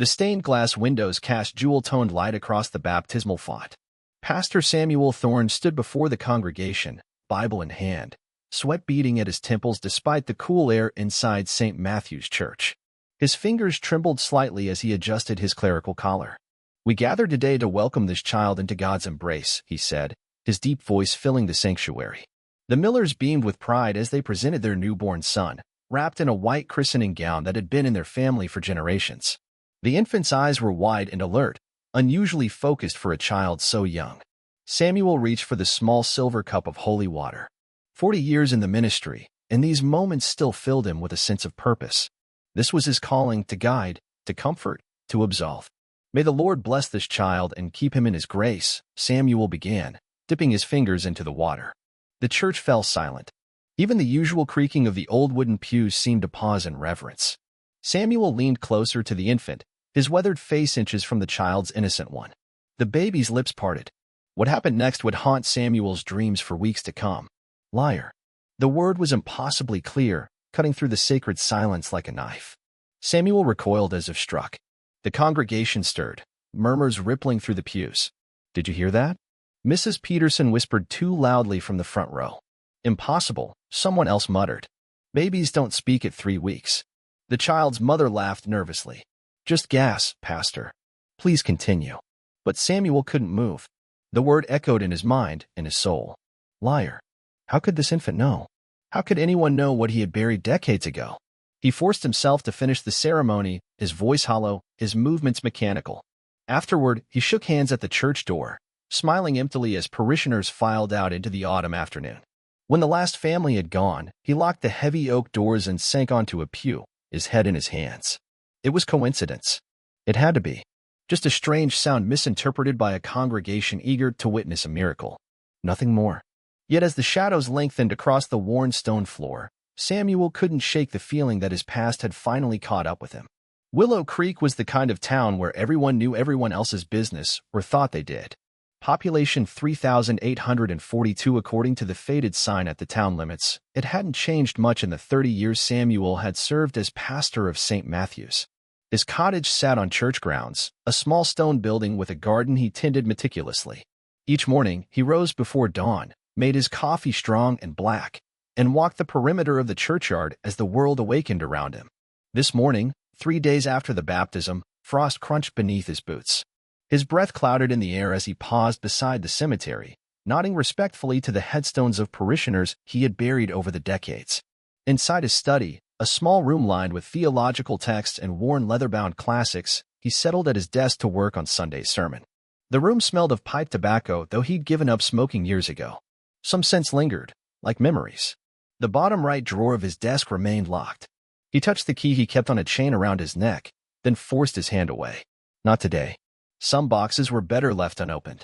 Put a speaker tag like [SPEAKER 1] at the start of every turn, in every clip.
[SPEAKER 1] The stained glass windows cast jewel-toned light across the baptismal font. Pastor Samuel Thorne stood before the congregation, Bible in hand, sweat beading at his temples despite the cool air inside St. Matthew's Church. His fingers trembled slightly as he adjusted his clerical collar. "We gather today to welcome this child into God's embrace," he said, his deep voice filling the sanctuary. The Millers beamed with pride as they presented their newborn son, wrapped in a white christening gown that had been in their family for generations. The infant's eyes were wide and alert, unusually focused for a child so young. Samuel reached for the small silver cup of holy water. 40 years in the ministry, and these moments still filled him with a sense of purpose. This was his calling to guide, to comfort, to absolve. "May the Lord bless this child and keep him in his grace," Samuel began, dipping his fingers into the water. The church fell silent. Even the usual creaking of the old wooden pews seemed to pause in reverence. Samuel leaned closer to the infant, his weathered face inches from the child's innocent one. The baby's lips parted. What happened next would haunt Samuel's dreams for weeks to come. Liar. The word was impossibly clear, cutting through the sacred silence like a knife. Samuel recoiled as if struck. The congregation stirred, murmurs rippling through the pews. "Did you hear that?" Mrs. Peterson whispered too loudly from the front row. "Impossible," someone else muttered. "Babies don't speak at 3 weeks." The child's mother laughed nervously. "Just gas, Pastor. Please continue." But Samuel couldn't move. The word echoed in his mind, in his soul. Liar. How could this infant know? How could anyone know what he had buried decades ago? He forced himself to finish the ceremony, his voice hollow, his movements mechanical. Afterward, he shook hands at the church door, smiling emptily as parishioners filed out into the autumn afternoon. When the last family had gone, he locked the heavy oak doors and sank onto a pew, his head in his hands. It was coincidence. It had to be. Just a strange sound misinterpreted by a congregation eager to witness a miracle. Nothing more. Yet as the shadows lengthened across the worn stone floor, Samuel couldn't shake the feeling that his past had finally caught up with him. Willow Creek was the kind of town where everyone knew everyone else's business, or thought they did. Population 3,842 according to the faded sign at the town limits. It hadn't changed much in the 30 years Samuel had served as pastor of St. Matthew's. His cottage sat on church grounds, a small stone building with a garden he tended meticulously. Each morning, he rose before dawn, made his coffee strong and black, and walked the perimeter of the churchyard as the world awakened around him. This morning, 3 days after the baptism, frost crunched beneath his boots. His breath clouded in the air as he paused beside the cemetery, nodding respectfully to the headstones of parishioners he had buried over the decades. Inside his study, a small room lined with theological texts and worn leather-bound classics, he settled at his desk to work on Sunday's sermon. The room smelled of pipe tobacco, though he'd given up smoking years ago. Some scents lingered, like memories. The bottom right drawer of his desk remained locked. He touched the key he kept on a chain around his neck, then forced his hand away. Not today. Some boxes were better left unopened.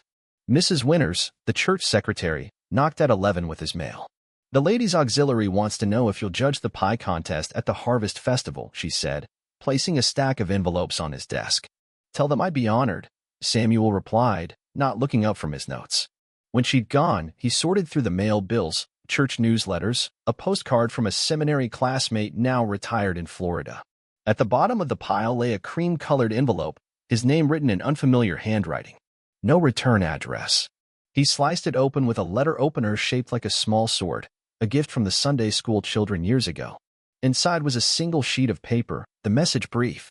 [SPEAKER 1] Mrs. Winters, the church secretary, knocked at 11 with his mail. "The Ladies' Auxiliary wants to know if you'll judge the pie contest at the Harvest Festival," she said, placing a stack of envelopes on his desk. "Tell them I'd be honored," Samuel replied, not looking up from his notes. When she'd gone, he sorted through the mail bills, church newsletters, a postcard from a seminary classmate now retired in Florida. At the bottom of the pile lay a cream-colored envelope, his name written in unfamiliar handwriting. No return address. He sliced it open with a letter opener shaped like a small sword, a gift from the Sunday school children years ago. Inside was a single sheet of paper, the message brief.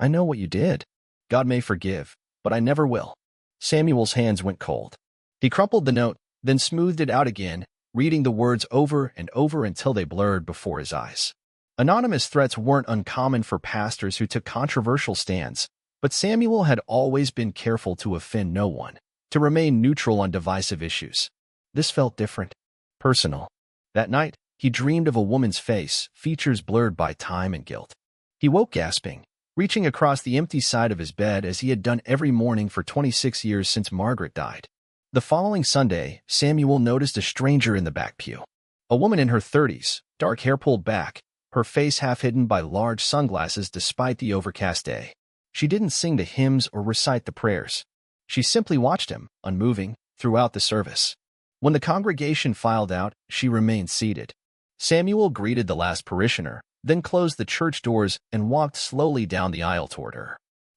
[SPEAKER 1] "I know what you did. God may forgive, but I never will." Samuel's hands went cold. He crumpled the note, then smoothed it out again, reading the words over and over until they blurred before his eyes. Anonymous threats weren't uncommon for pastors who took controversial stands, but Samuel had always been careful to offend no one, to remain neutral on divisive issues. This felt different, personal. That night, he dreamed of a woman's face, features blurred by time and guilt. He woke gasping, reaching across the empty side of his bed as he had done every morning for 26 years since Margaret died. The following Sunday, Samuel noticed a stranger in the back pew. A woman in her 30s, dark hair pulled back, her face half hidden by large sunglasses despite the overcast day. She didn't sing the hymns or recite the prayers. She simply watched him, unmoving, throughout the service. When the congregation filed out, she remained seated. Samuel greeted the last parishioner, then closed the church doors and walked slowly down the aisle toward her.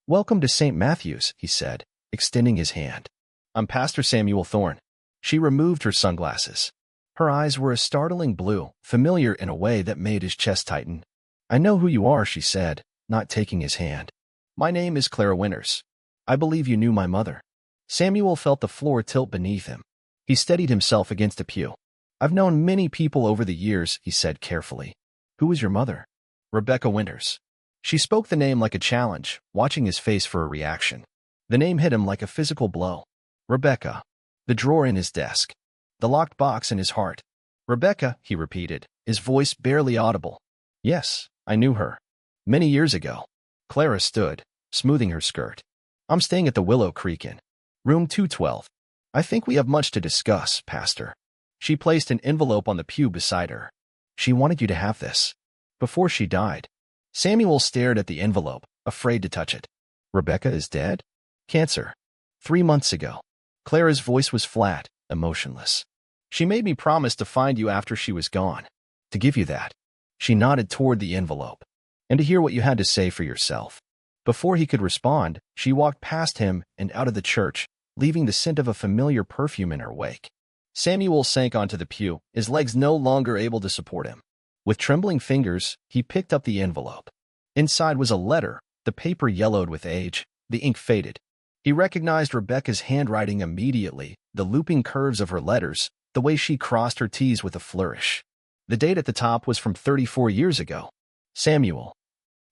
[SPEAKER 1] "Welcome to St. Matthew's," he said, extending his hand. "I'm Pastor Samuel Thorne." She removed her sunglasses. Her eyes were a startling blue, familiar in a way that made his chest tighten. "I know who you are," she said, not taking his hand. "My name is Clara Winters. I believe you knew my mother." Samuel felt the floor tilt beneath him. He steadied himself against a pew. "I've known many people over the years," he said carefully. "Who is your mother?" "Rebecca Winters." She spoke the name like a challenge, watching his face for a reaction. The name hit him like a physical blow. Rebecca. The drawer in his desk. The locked box in his heart. "Rebecca," he repeated, his voice barely audible. "Yes, I knew her. Many years ago." Clara stood, smoothing her skirt. "I'm staying at the Willow Creek Inn. Room 212. I think we have much to discuss, Pastor." She placed an envelope on the pew beside her. "She wanted you to have this. Before she died." Samuel stared at the envelope, afraid to touch it. "Rebecca is dead? Cancer. 3 months ago." Clara's voice was flat, emotionless. "She made me promise to find you after she was gone. To give you that." She nodded toward the envelope. "And to hear what you had to say for yourself." Before he could respond, she walked past him and out of the church, leaving the scent of a familiar perfume in her wake. Samuel sank onto the pew, his legs no longer able to support him. With trembling fingers, he picked up the envelope. Inside was a letter, the paper yellowed with age, the ink faded. He recognized Rebecca's handwriting immediately, the looping curves of her letters, the way she crossed her T's with a flourish. The date at the top was from 34 years ago. "Samuel,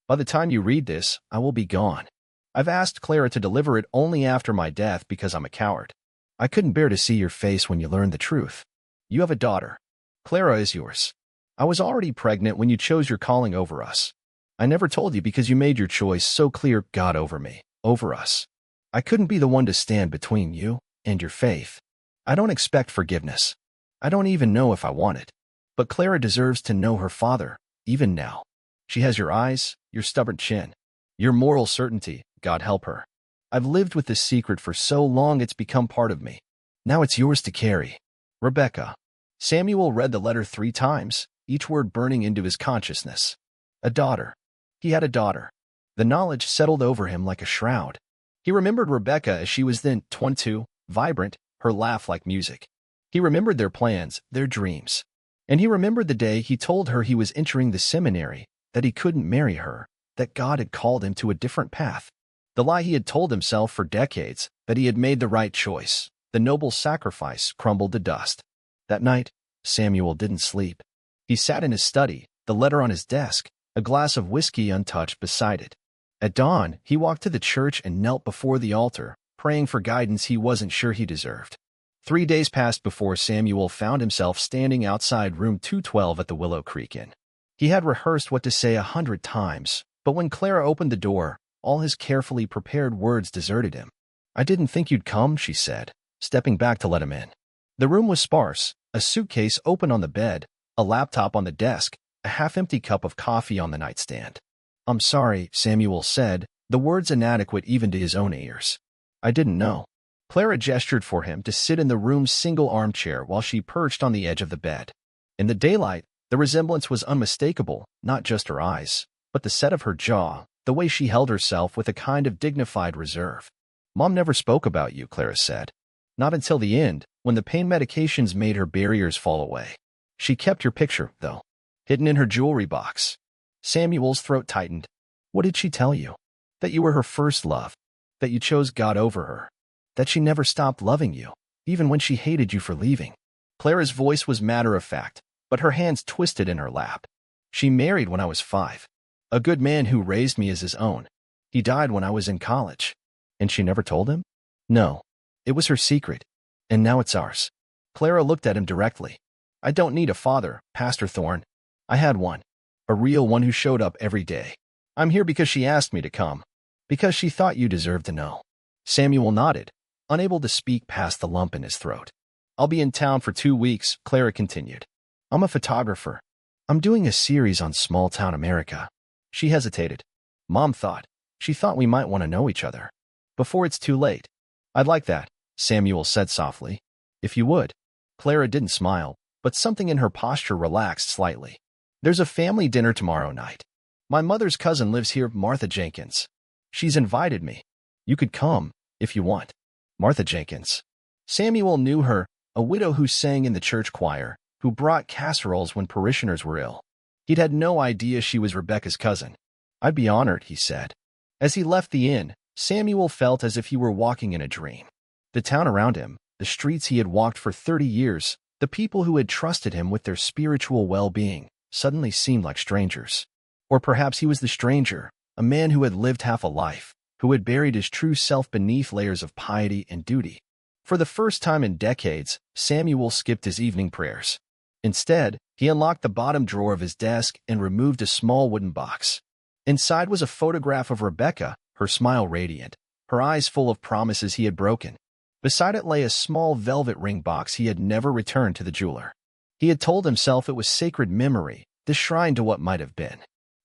[SPEAKER 1] by the time you read this, I will be gone. I've asked Clara to deliver it only after my death because I'm a coward. I couldn't bear to see your face when you learned the truth. You have a daughter. Clara is yours. I was already pregnant when you chose your calling over us. I never told you because you made your choice so clear, God over me, over us. I couldn't be the one to stand between you and your faith. I don't expect forgiveness. I don't even know if I want it. But Clara deserves to know her father, even now. She has your eyes, your stubborn chin, your moral certainty, God help her. I've lived with this secret for so long it's become part of me. Now it's yours to carry. Rebecca." Samuel read the letter 3 times, each word burning into his consciousness. A daughter. He had a daughter. The knowledge settled over him like a shroud. He remembered Rebecca as she was then 22, vibrant, her laugh like music. He remembered their plans, their dreams. And he remembered the day he told her he was entering the seminary, that he couldn't marry her, that God had called him to a different path. The lie he had told himself for decades, that he had made the right choice, the noble sacrifice, crumbled to dust. That night, Samuel didn't sleep. He sat in his study, the letter on his desk, a glass of whiskey untouched beside it. At dawn, he walked to the church and knelt before the altar, praying for guidance he wasn't sure he deserved. 3 days passed before Samuel found himself standing outside room 212 at the Willow Creek Inn. He had rehearsed what to say 100 times, but when Clara opened the door, all his carefully prepared words deserted him. "I didn't think you'd come," she said, stepping back to let him in. The room was sparse, a suitcase open on the bed, a laptop on the desk, a half-empty cup of coffee on the nightstand. "I'm sorry," Samuel said, the words inadequate even to his own ears. "I didn't know." Clara gestured for him to sit in the room's single armchair while she perched on the edge of the bed. In the daylight, the resemblance was unmistakable, not just her eyes, but the set of her jaw, the way she held herself with a kind of dignified reserve. "Mom never spoke about you," Clara said. "Not until the end, when the pain medications made her barriers fall away. She kept your picture, though, hidden in her jewelry box." Samuel's throat tightened. "What did she tell you?" "That you were her first love. That you chose God over her. That she never stopped loving you, even when she hated you for leaving." Clara's voice was matter-of-fact, but her hands twisted in her lap. "She married when I was 5. A good man who raised me as his own. He died when I was in college." "And she never told him?" "No. It was her secret. And now it's ours." Clara looked at him directly. "I don't need a father, Pastor Thorne. I had one. A real one who showed up every day. I'm here because she asked me to come. Because she thought you deserved to know." Samuel nodded, unable to speak past the lump in his throat. "I'll be in town for 2 weeks," Clara continued. "I'm a photographer. I'm doing a series on small-town America." She hesitated. Mom thought. She thought we might want to know each other. "Before it's too late." "I'd like that," Samuel said softly. "If you would." Clara didn't smile, but something in her posture relaxed slightly. "There's a family dinner tomorrow night. My mother's cousin lives here, Martha Jenkins. She's invited me. You could come, if you want. Martha Jenkins. Samuel knew her, a widow who sang in the church choir, who brought casseroles when parishioners were ill. He'd had no idea she was Rebecca's cousin. I'd be honored, he said. As he left the inn, Samuel felt as if he were walking in a dream. The town around him, the streets he had walked for 30 years, the people who had trusted him with their spiritual well-being, suddenly seemed like strangers. Or perhaps he was the stranger, a man who had lived half a life, who had buried his true self beneath layers of piety and duty. For the first time in decades, Samuel skipped his evening prayers. Instead, he unlocked the bottom drawer of his desk and removed a small wooden box. Inside was a photograph of Rebecca, her smile radiant, her eyes full of promises he had broken. Beside it lay a small velvet ring box he had never returned to the jeweler. He had told himself it was sacred memory, the shrine to what might have been.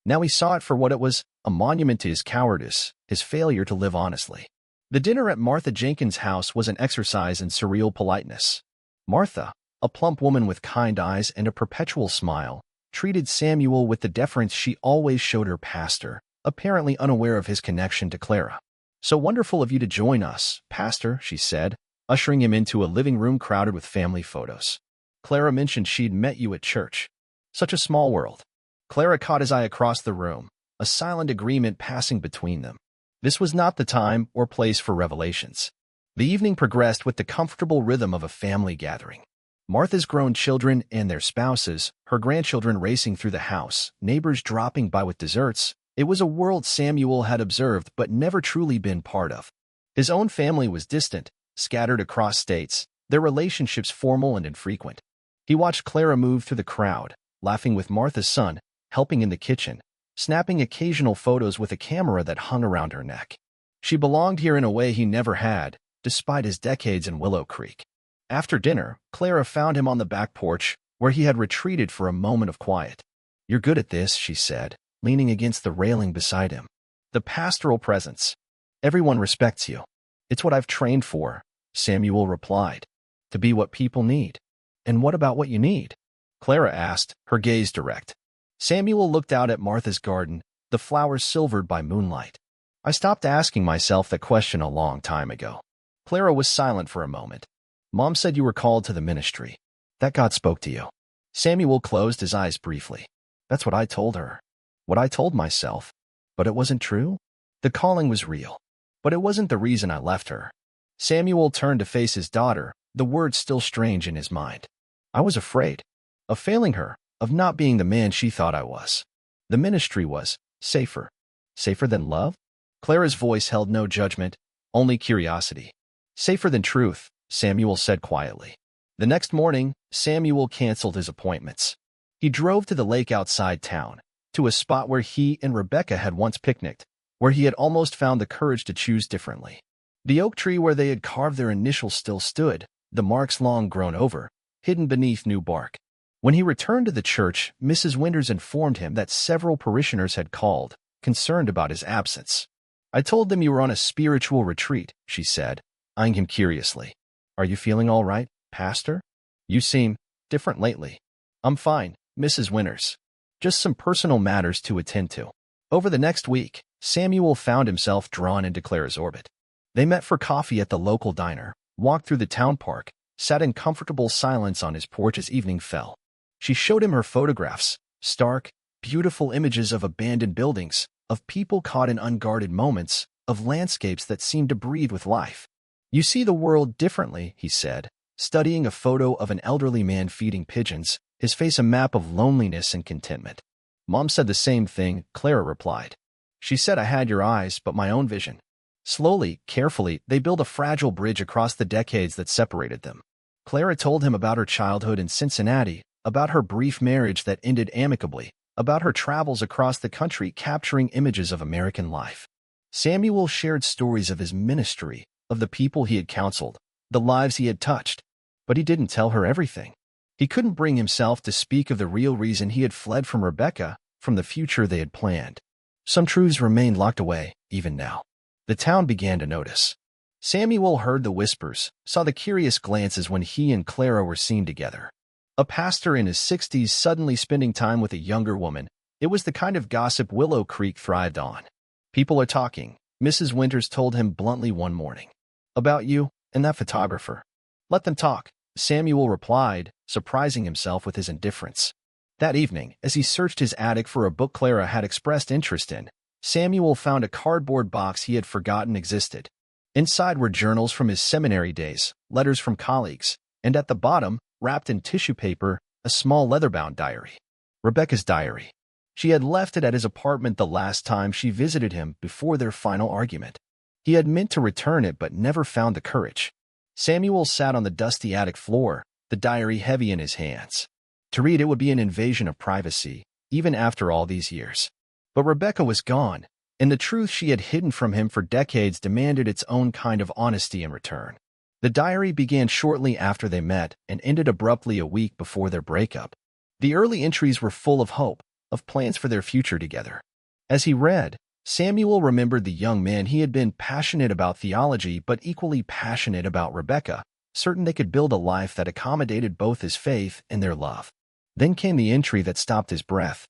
[SPEAKER 1] Now he saw it for what it was, a monument to his cowardice, his failure to live honestly. The dinner at Martha Jenkins' house was an exercise in surreal politeness. Martha, a plump woman with kind eyes and a perpetual smile, treated Samuel with the deference she always showed her pastor, apparently unaware of his connection to Clara. "So wonderful of you to join us, Pastor," she said, ushering him into a living room crowded with family photos. "Clara mentioned she'd met you at church. Such a small world." Clara caught his eye across the room, a silent agreement passing between them. This was not the time or place for revelations. The evening progressed with the comfortable rhythm of a family gathering. Martha's grown children and their spouses, her grandchildren racing through the house, neighbors dropping by with desserts. It was a world Samuel had observed but never truly been part of. His own family was distant, scattered across states, their relationships formal and infrequent. He watched Clara move through the crowd, laughing with Martha's son, helping in the kitchen, snapping occasional photos with a camera that hung around her neck. She belonged here in a way he never had, despite his decades in Willow Creek. After dinner, Clara found him on the back porch, where he had retreated for a moment of quiet. "You're good at this," she said, leaning against the railing beside him. "The pastoral presence. Everyone respects you." "It's what I've trained for," Samuel replied. "To be what people need." "And what about what you need?" Clara asked, her gaze direct. Samuel looked out at Martha's garden, the flowers silvered by moonlight. "I stopped asking myself that question a long time ago." Clara was silent for a moment. "Mom said you were called to the ministry. That God spoke to you." Samuel closed his eyes briefly. "That's what I told her. What I told myself. But it wasn't true? The calling was real. But it wasn't the reason I left her." Samuel turned to face his daughter, the words still strange in his mind. "I was afraid. Of failing her, of not being the man she thought I was. The ministry was safer. Safer than love?" Clara's voice held no judgment, only curiosity. "Safer than truth," Samuel said quietly. The next morning, Samuel canceled his appointments. He drove to the lake outside town, to a spot where he and Rebecca had once picnicked, where he had almost found the courage to choose differently. The oak tree where they had carved their initials still stood, the marks long grown over, hidden beneath new bark. When he returned to the church, Mrs. Winters informed him that several parishioners had called, concerned about his absence. "I told them you were on a spiritual retreat," she said, eyeing him curiously. "Are you feeling all right, Pastor? You seem different lately." "I'm fine, Mrs. Winters. Just some personal matters to attend to." Over the next week, Samuel found himself drawn into Clara's orbit. They met for coffee at the local diner, walked through the town park, sat in comfortable silence on his porch as evening fell. She showed him her photographs, stark, beautiful images of abandoned buildings, of people caught in unguarded moments, of landscapes that seemed to breathe with life. "You see the world differently," he said, studying a photo of an elderly man feeding pigeons, his face a map of loneliness and contentment. "Mom said the same thing," Clara replied. "She said I had your eyes, but my own vision." Slowly, carefully, they built a fragile bridge across the decades that separated them. Clara told him about her childhood in Cincinnati, about her brief marriage that ended amicably, about her travels across the country capturing images of American life. Samuel shared stories of his ministry, of the people he had counseled, the lives he had touched. But he didn't tell her everything. He couldn't bring himself to speak of the real reason he had fled from Rebecca, from the future they had planned. Some truths remained locked away, even now. The town began to notice. Samuel heard the whispers, saw the curious glances when he and Clara were seen together. A pastor in his 60s suddenly spending time with a younger woman, it was the kind of gossip Willow Creek thrived on. "People are talking," Mrs. Winters told him bluntly one morning. About you and that photographer. Let them talk, Samuel replied, surprising himself with his indifference. That evening, as he searched his attic for a book Clara had expressed interest in, Samuel found a cardboard box he had forgotten existed. Inside were journals from his seminary days, letters from colleagues, and at the bottom, wrapped in tissue paper, a small leather-bound diary. Rebecca's diary. She had left it at his apartment the last time she visited him before their final argument. He had meant to return it but never found the courage. Samuel sat on the dusty attic floor, the diary heavy in his hands. To read it would be an invasion of privacy, even after all these years. But Rebecca was gone, and the truth she had hidden from him for decades demanded its own kind of honesty in return. The diary began shortly after they met and ended abruptly a week before their breakup. The early entries were full of hope, of plans for their future together. As he read, Samuel remembered the young man he had been passionate about theology but equally passionate about Rebecca, certain they could build a life that accommodated both his faith and their love. Then came the entry that stopped his breath.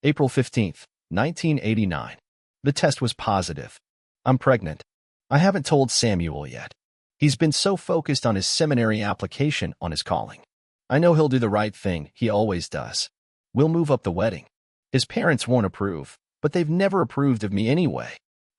[SPEAKER 1] April 15, 1989. The test was positive. I'm pregnant. I haven't told Samuel yet. He's been so focused on his seminary application on his calling. I know he'll do the right thing, he always does. We'll move up the wedding. His parents won't approve, but they've never approved of me anyway.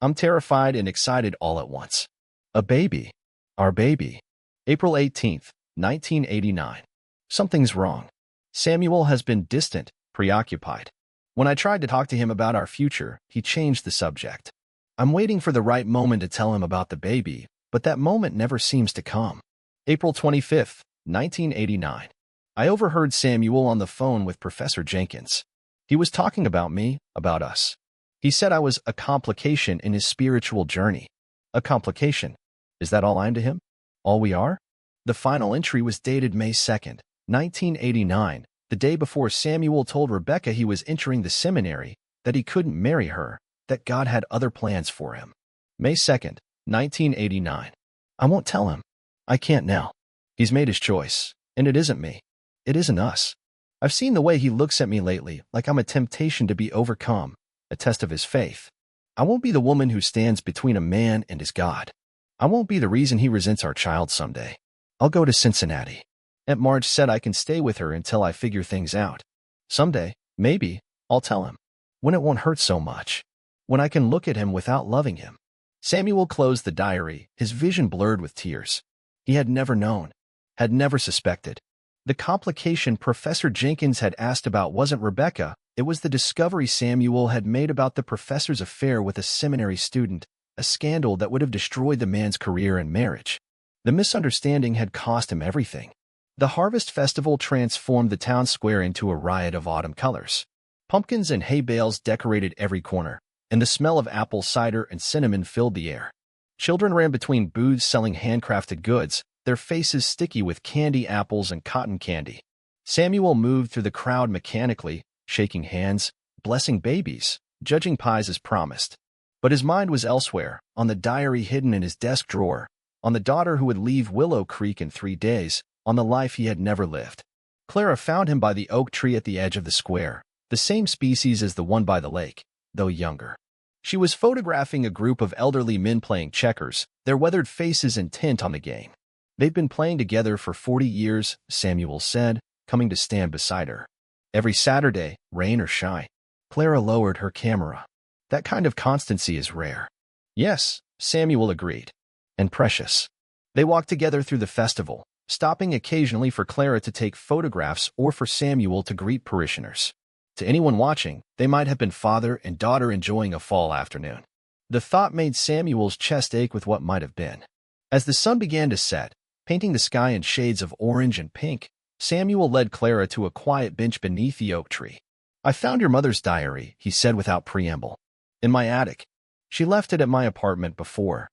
[SPEAKER 1] I'm terrified and excited all at once. A baby. Our baby. April 18, 1989. Something's wrong. Samuel has been distant, preoccupied. When I tried to talk to him about our future, he changed the subject. I'm waiting for the right moment to tell him about the baby, but that moment never seems to come. April 25, 1989. I overheard Samuel on the phone with Professor Jenkins. He was talking about me, about us. He said I was a complication in his spiritual journey. A complication. Is that all I'm to him? All we are? The final entry was dated May 2nd, 1989, the day before Samuel told Rebecca he was entering the seminary, that he couldn't marry her, that God had other plans for him. May 2nd, 1989. I won't tell him. I can't now. He's made his choice, and it isn't me. It isn't us. I've seen the way he looks at me lately, like I'm a temptation to be overcome, a test of his faith. I won't be the woman who stands between a man and his God. I won't be the reason he resents our child someday. I'll go to Cincinnati. Aunt Marge said I can stay with her until I figure things out. Someday, maybe, I'll tell him. When it won't hurt so much. When I can look at him without loving him. Samuel closed the diary, his vision blurred with tears. He had never known, had never suspected. The complication Professor Jenkins had asked about wasn't Rebecca, it was the discovery Samuel had made about the professor's affair with a seminary student, a scandal that would have destroyed the man's career and marriage. The misunderstanding had cost him everything. The Harvest Festival transformed the town square into a riot of autumn colors. Pumpkins and hay bales decorated every corner, and the smell of apple cider and cinnamon filled the air. Children ran between booths selling handcrafted goods, their faces sticky with candy apples and cotton candy. Samuel moved through the crowd mechanically, shaking hands, blessing babies, judging pies as promised. But his mind was elsewhere, on the diary hidden in his desk drawer, on the daughter who would leave Willow Creek in 3 days, on the life he had never lived. Clara found him by the oak tree at the edge of the square, the same species as the one by the lake, though younger. She was photographing a group of elderly men playing checkers, their weathered faces intent on the game. They'd been playing together for 40 years, Samuel said, coming to stand beside her. Every Saturday, rain or shine. Clara lowered her camera. That kind of constancy is rare. Yes, Samuel agreed. And precious. They walked together through the festival, stopping occasionally for Clara to take photographs or for Samuel to greet parishioners. To anyone watching, they might have been father and daughter enjoying a fall afternoon. The thought made Samuel's chest ache with what might have been. As the sun began to set, painting the sky in shades of orange and pink, Samuel led Clara to a quiet bench beneath the oak tree. I found your mother's diary, he said without preamble. In my attic. She left it at my apartment before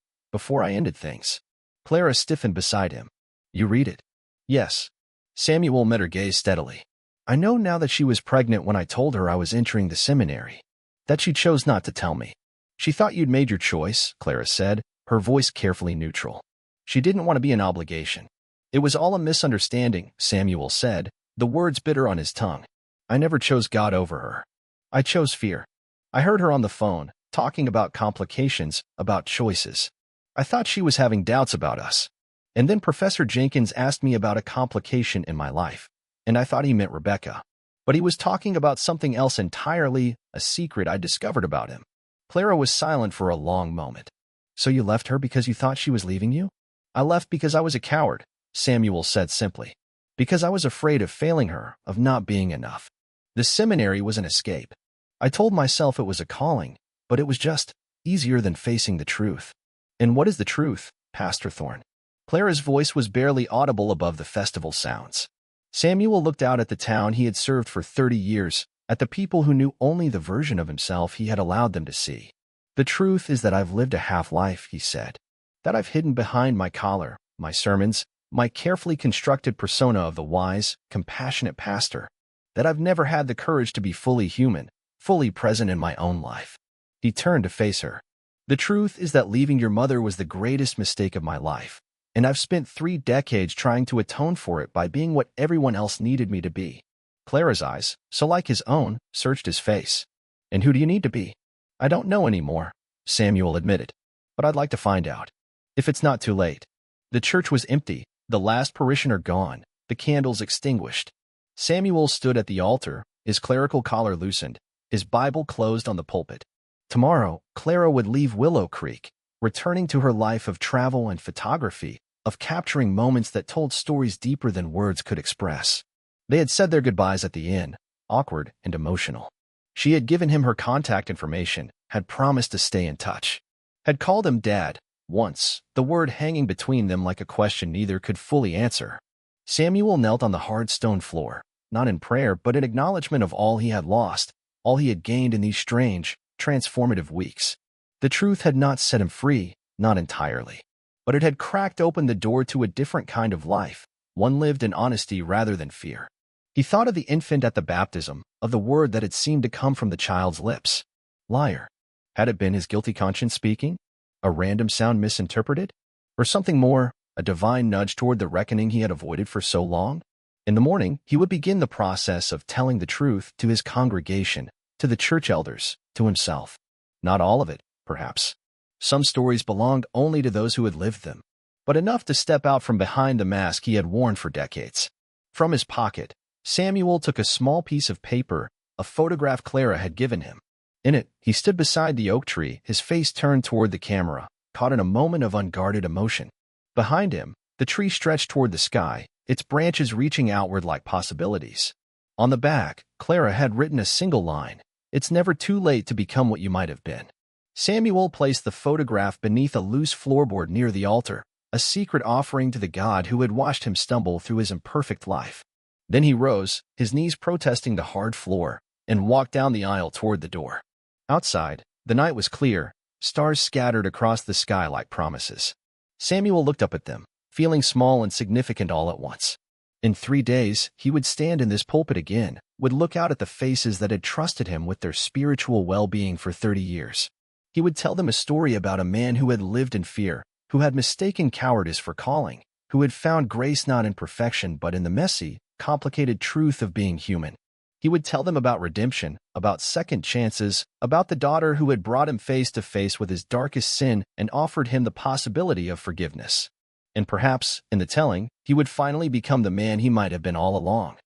[SPEAKER 1] I ended things. Clara stiffened beside him. You read it? Yes. Samuel met her gaze steadily. I know now that she was pregnant when I told her I was entering the seminary. That she chose not to tell me. She thought you'd made your choice, Clara said, her voice carefully neutral. She didn't want to be an obligation. It was all a misunderstanding, Samuel said, the words bitter on his tongue. I never chose God over her. I chose fear. I heard her on the phone, talking about complications, about choices. I thought she was having doubts about us. And then Professor Jenkins asked me about a complication in my life, and I thought he meant Rebecca. But he was talking about something else entirely, a secret I discovered about him. Clara was silent for a long moment. So you left her because you thought she was leaving you? I left because I was a coward, Samuel said simply. Because I was afraid of failing her, of not being enough. The seminary was an escape. I told myself it was a calling, but it was just easier than facing the truth. And what is the truth, Pastor Thorne? Clara's voice was barely audible above the festival sounds. Samuel looked out at the town he had served for 30 years, at the people who knew only the version of himself he had allowed them to see. The truth is that I've lived a half-life, he said. That I've hidden behind my collar, my sermons, my carefully constructed persona of the wise, compassionate pastor. That I've never had the courage to be fully human, fully present in my own life. He turned to face her. The truth is that leaving your mother was the greatest mistake of my life, and I've spent 3 decades trying to atone for it by being what everyone else needed me to be. Clara's eyes, so like his own, searched his face. And who do you need to be? I don't know anymore, Samuel admitted. But I'd like to find out. If it's not too late. The church was empty, the last parishioner gone, the candles extinguished. Samuel stood at the altar, his clerical collar loosened, his Bible closed on the pulpit. Tomorrow, Clara would leave Willow Creek, returning to her life of travel and photography, of capturing moments that told stories deeper than words could express. They had said their goodbyes at the inn, awkward and emotional. She had given him her contact information, had promised to stay in touch, had called him Dad, once, the word hanging between them like a question neither could fully answer. Samuel knelt on the hard stone floor, not in prayer but in acknowledgement of all he had lost, all he had gained in these strange, transformative weeks. The truth had not set him free, not entirely. But it had cracked open the door to a different kind of life, one lived in honesty rather than fear. He thought of the infant at the baptism, of the word that had seemed to come from the child's lips. Liar. Had it been his guilty conscience speaking? A random sound misinterpreted? Or something more, a divine nudge toward the reckoning he had avoided for so long? In the morning, he would begin the process of telling the truth to his congregation, to the church elders, to himself. Not all of it, perhaps. Some stories belonged only to those who had lived them, but enough to step out from behind the mask he had worn for decades. From his pocket, Samuel took a small piece of paper, a photograph Clara had given him. In it, he stood beside the oak tree, his face turned toward the camera, caught in a moment of unguarded emotion. Behind him, the tree stretched toward the sky, its branches reaching outward like possibilities. On the back, Clara had written a single line, "It's never too late to become what you might have been." Samuel placed the photograph beneath a loose floorboard near the altar, a secret offering to the God who had watched him stumble through his imperfect life. Then he rose, his knees protesting the hard floor, and walked down the aisle toward the door. Outside, the night was clear, stars scattered across the sky like promises. Samuel looked up at them, feeling small and significant all at once. In 3 days, he would stand in this pulpit again, would look out at the faces that had trusted him with their spiritual well-being for 30 years. He would tell them a story about a man who had lived in fear, who had mistaken cowardice for calling, who had found grace not in perfection but in the messy, complicated truth of being human. He would tell them about redemption, about second chances, about the daughter who had brought him face to face with his darkest sin and offered him the possibility of forgiveness. And perhaps, in the telling, he would finally become the man he might have been all along.